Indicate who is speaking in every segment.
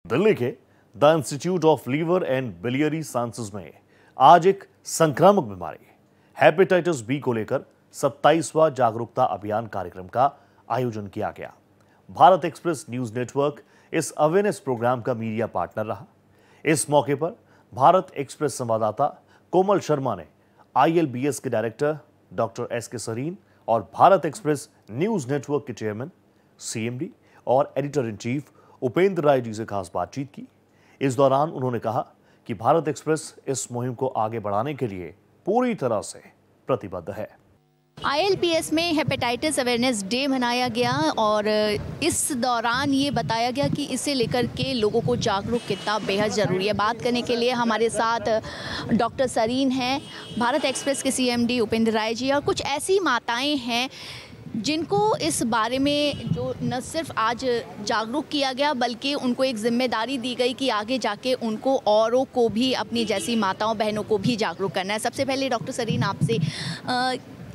Speaker 1: दिल्ली के the Institute of Liver and Biliary Sciences में आज एक संक्रामक बीमारी हेपेटाइटिस बी को लेकर 27वां जागरूकता अभियान कार्यक्रम का आयोजन किया गया। भारत एक्सप्रेस न्यूज नेटवर्क इस अवेयरनेस प्रोग्राम का मीडिया पार्टनर रहा। इस मौके पर भारत एक्सप्रेस संवाददाता कोमल शर्मा ने ILBS के डायरेक्टर डॉक्टर SK सरीन और भारत एक्सप्रेस न्यूज नेटवर्क के चेयरमैन CMD और editor in chief Upendra Rai ji से खास बातचीत की। इस दौरान उन्होंने कहा कि भारत एक्सप्रेस इस मुहिम को आगे बढ़ाने के लिए पूरी तरह से प्रतिबद्ध है।
Speaker 2: ILBS में हेपेटाइटिस अवेयरनेस डे मनाया गया और इस दौरान ये बताया गया कि इसे लेकर के लोगों को जागरूक कितना बेहद ज़रूरी है। बात करने के लिए हमारे साथ डॉक्टर सरीन हैं, भारत एक्सप्रेस के CMD उपेंद्र राय जी और कुछ ऐसी माताएं हैं जिनको इस बारे में जो न सिर्फ आज जागरूक किया गया बल्कि उनको एक जिम्मेदारी दी गई कि आगे जाके उनको औरों को भी, अपनी जैसी माताओं बहनों को भी जागरूक करना है। सबसे पहले डॉक्टर सरीन आपसे,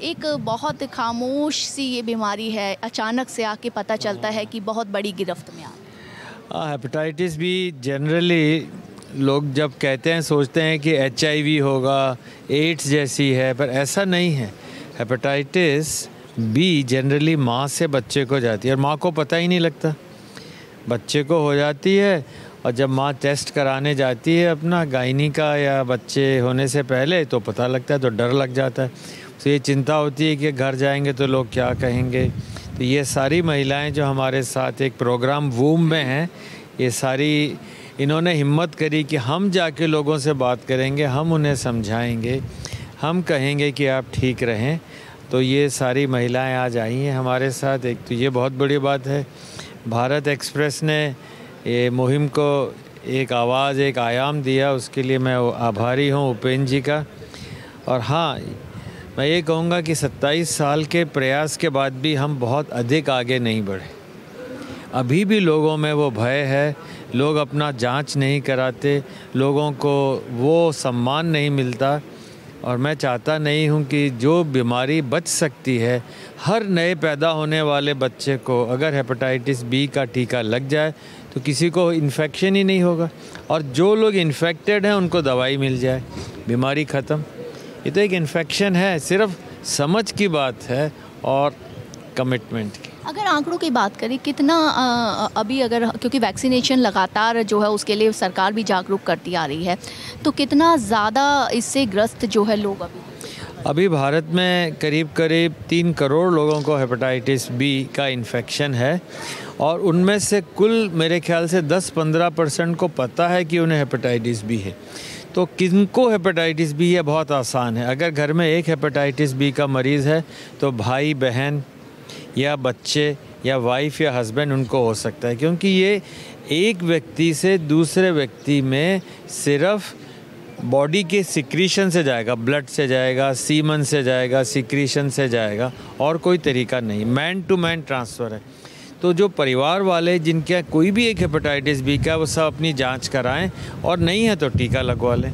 Speaker 2: एक बहुत खामोश सी ये बीमारी है, अचानक से आके पता चलता है कि बहुत बड़ी गिरफ्त में आ।
Speaker 3: हेपेटाइटिस भी जनरली लोग जब कहते हैं सोचते हैं कि HIV होगा, एड्स जैसी है, पर ऐसा नहीं है। हेपेटाइटिस बी जनरली माँ से बच्चे को जाती है और माँ को पता ही नहीं लगता, बच्चे को हो जाती है। और जब माँ टेस्ट कराने जाती है अपना गायनी का या बच्चे होने से पहले तो पता लगता है, तो डर लग जाता है। तो ये चिंता होती है कि घर जाएंगे तो लोग क्या कहेंगे। तो ये सारी महिलाएं जो हमारे साथ एक प्रोग्राम वूम में हैं, ये सारी इन्होंने हिम्मत करी कि हम जाके लोगों से बात करेंगे, हम उन्हें समझाएंगे, हम कहेंगे कि आप ठीक रहें। तो ये सारी महिलाएं आज आई हैं हमारे साथ। एक तो ये बहुत बड़ी बात है, भारत एक्सप्रेस ने ये मुहिम को एक आवाज़, एक आयाम दिया, उसके लिए मैं आभारी हूँ उपेंद्र जी का। और हाँ, मैं ये कहूँगा कि 27 साल के प्रयास के बाद भी हम बहुत अधिक आगे नहीं बढ़े। अभी भी लोगों में वो भय है, लोग अपना जांच नहीं कराते, लोगों को वो सम्मान नहीं मिलता। और मैं चाहता नहीं हूँ कि जो बीमारी बच सकती है, हर नए पैदा होने वाले बच्चे को अगर हेपेटाइटिस बी का टीका लग जाए तो किसी को इन्फेक्शन ही नहीं होगा, और जो लोग इन्फेक्टेड हैं उनको दवाई मिल जाए, बीमारी ख़त्म। ये तो एक इन्फेक्शन है, सिर्फ समझ की बात है और कमिटमेंट की।
Speaker 2: अगर आंकड़ों की बात करें, कितना अभी अगर, क्योंकि वैक्सीनेशन लगातार जो है उसके लिए सरकार भी जागरूक करती आ रही है, तो कितना ज़्यादा इससे ग्रस्त जो है लोग
Speaker 3: अभी भारत में करीब 3 करोड़ लोगों को हेपेटाइटिस बी का इन्फेक्शन है, और उनमें से कुल मेरे ख्याल से 10-15% को पता है कि उन्हें हेपेटाइटिस बी है। तो किनको हेपेटाइटिस बी है, बहुत आसान है। अगर घर में एक हेपेटाइटिस बी का मरीज़ है तो भाई बहन या बच्चे या वाइफ या हस्बैंड उनको हो सकता है, क्योंकि ये एक व्यक्ति से दूसरे व्यक्ति में सिर्फ बॉडी के सिक्रीशन से जाएगा, ब्लड से जाएगा, सीमन से जाएगा, सिक्रीशन से जाएगा, और कोई तरीका नहीं, मैन टू मैन ट्रांसफ़र है। तो जो परिवार वाले जिनके कोई भी एक हेपेटाइटिस बी का, वो सब अपनी जांच कराएं, और नहीं है तो टीका लगवा लें।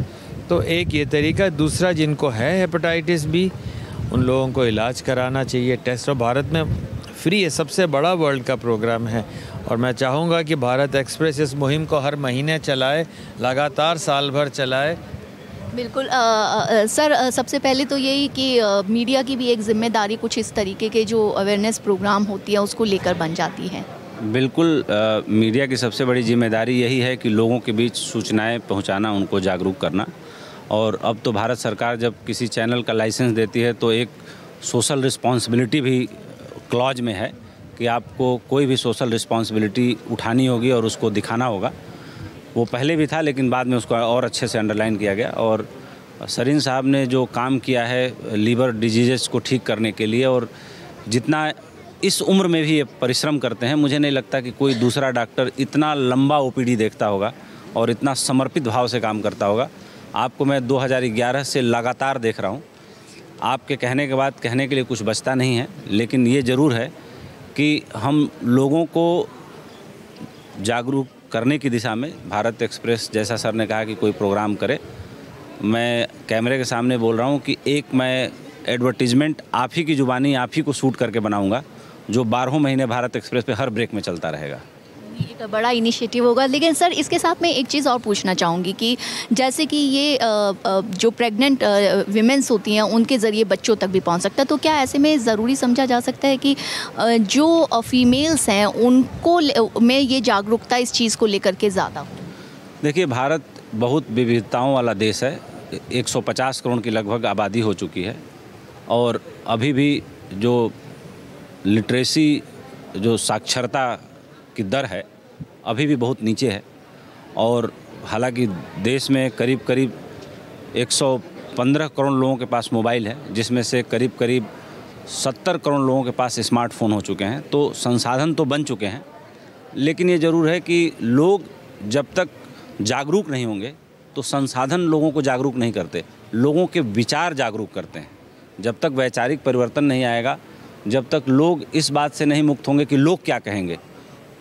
Speaker 3: तो एक ये तरीका। दूसरा, जिनको है हेपेटाइटिस बी उन लोगों को इलाज कराना चाहिए, टेस्ट। और भारत में फ्री है, सबसे बड़ा वर्ल्ड का प्रोग्राम है। और मैं चाहूँगा कि भारत एक्सप्रेस इस मुहिम को हर महीने चलाए, लगातार साल भर चलाए।
Speaker 2: बिल्कुल। सर, सबसे पहले तो यही कि मीडिया की भी एक जिम्मेदारी कुछ इस तरीके के जो अवेयरनेस प्रोग्राम होती है उसको लेकर बन जाती है।
Speaker 4: बिल्कुल, मीडिया की सबसे बड़ी जिम्मेदारी यही है कि लोगों के बीच सूचनाएं पहुंचाना, उनको जागरूक करना। और अब तो भारत सरकार जब किसी चैनल का लाइसेंस देती है तो एक सोशल रिस्पॉन्सिबिलिटी भी क्लॉज में है कि आपको कोई भी सोशल रिस्पॉन्सिबिलिटी उठानी होगी और उसको दिखाना होगा। वो पहले भी था, लेकिन बाद में उसको और अच्छे से अंडरलाइन किया गया। और सरीन साहब ने जो काम किया है लीवर डिजीज़ को ठीक करने के लिए, और जितना इस उम्र में भी ये परिश्रम करते हैं, मुझे नहीं लगता कि कोई दूसरा डॉक्टर इतना लंबा OPD देखता होगा और इतना समर्पित भाव से काम करता होगा। आपको मैं 2011 से लगातार देख रहा हूँ। आपके कहने के बाद कहने के लिए कुछ बचता नहीं है, लेकिन ये ज़रूर है कि हम लोगों को जागरूक करने की दिशा में भारत एक्सप्रेस, जैसा सर ने कहा कि कोई प्रोग्राम करे, मैं कैमरे के सामने बोल रहा हूँ कि एक मैं एडवर्टीजमेंट आप ही की ज़ुबानी, आप ही को शूट करके बनाऊँगा, जो 12 महीने भारत एक्सप्रेस पे हर ब्रेक में चलता रहेगा।
Speaker 2: एक बड़ा इनिशिएटिव होगा। लेकिन सर इसके साथ में एक चीज़ और पूछना चाहूँगी कि जैसे कि ये जो प्रेग्नेंट विमेंस होती हैं उनके ज़रिए बच्चों तक भी पहुँच सकता है, तो क्या ऐसे में ज़रूरी समझा जा सकता है कि जो फीमेल्स हैं उनको में ये जागरूकता इस चीज़ को लेकर के ज़्यादा हो?
Speaker 4: देखिए, भारत बहुत विविधताओं वाला देश है। 150 करोड़ की लगभग आबादी हो चुकी है और अभी भी जो लिटरेसी, जो साक्षरता की दर है, अभी भी बहुत नीचे है। और हालांकि देश में करीब करीब 115 करोड़ लोगों के पास मोबाइल है, जिसमें से करीब करीब 70 करोड़ लोगों के पास स्मार्टफोन हो चुके हैं। तो संसाधन तो बन चुके हैं, लेकिन ये ज़रूर है कि लोग जब तक जागरूक नहीं होंगे तो संसाधन लोगों को जागरूक नहीं करते, लोगों के विचार जागरूक करते हैं। जब तक वैचारिक परिवर्तन नहीं आएगा, जब तक लोग इस बात से नहीं मुक्त होंगे कि लोग क्या कहेंगे,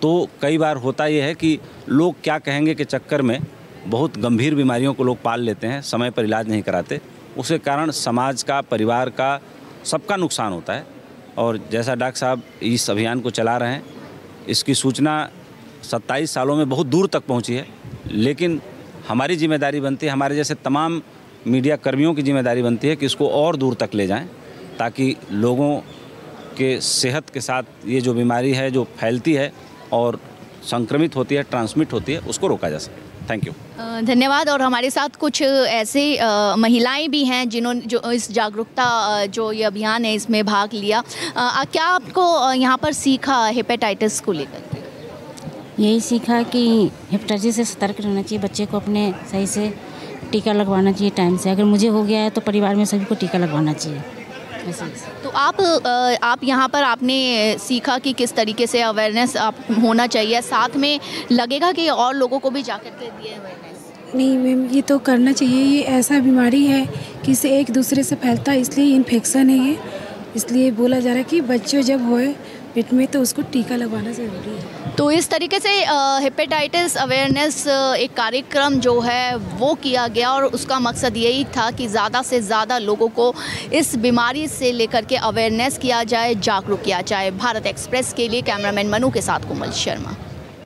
Speaker 4: तो कई बार होता ये है कि लोग क्या कहेंगे के चक्कर में बहुत गंभीर बीमारियों को लोग पाल लेते हैं, समय पर इलाज नहीं कराते। उसके कारण समाज का, परिवार का, सबका नुकसान होता है। और जैसा डॉक्टर साहब इस अभियान को चला रहे हैं, इसकी सूचना 27 सालों में बहुत दूर तक पहुंची है, लेकिन हमारी जिम्मेदारी बनती है, हमारे जैसे तमाम मीडिया कर्मियों की जिम्मेदारी बनती है कि इसको और दूर तक ले जाएं, ताकि लोगों के सेहत के साथ ये जो बीमारी है जो फैलती है और संक्रमित होती है, ट्रांसमिट होती है, उसको रोका जा सके। Thank you.
Speaker 2: धन्यवाद। और हमारे साथ कुछ ऐसे महिलाएं भी हैं जिन्होंने जो इस जागरूकता जो ये अभियान है इसमें भाग लिया। क्या आपको यहाँ पर सीखा हेपेटाइटिस को लेकर?
Speaker 5: यही सीखा कि हेपेटाइटिस से सतर्क रहना चाहिए, बच्चे को अपने सही से टीका लगवाना चाहिए टाइम से। अगर मुझे हो गया है तो परिवार में सभी को टीका लगवाना चाहिए।
Speaker 2: तो आप यहाँ पर आपने सीखा कि किस तरीके से अवेयरनेस आप होना चाहिए, साथ में लगेगा कि और लोगों को भी जाकर के दिए अवेयरनेस?
Speaker 6: नहीं मैम, ये तो करना चाहिए। ये ऐसा बीमारी है कि इसे एक दूसरे से फैलता है, इसलिए इन्फेक्शन है ये, इसलिए बोला जा रहा है कि बच्चों जब होए पेट में तो उसको टीका लगवाना ज़रूरी है।
Speaker 2: तो इस तरीके से हेपेटाइटिस अवेयरनेस एक कार्यक्रम जो है वो किया गया और उसका मकसद यही था कि ज़्यादा से ज़्यादा लोगों को इस बीमारी से लेकर के अवेयरनेस किया जाए, जागरूक किया जाए। भारत एक्सप्रेस के लिए कैमरामैन मनु के साथ कोमल शर्मा।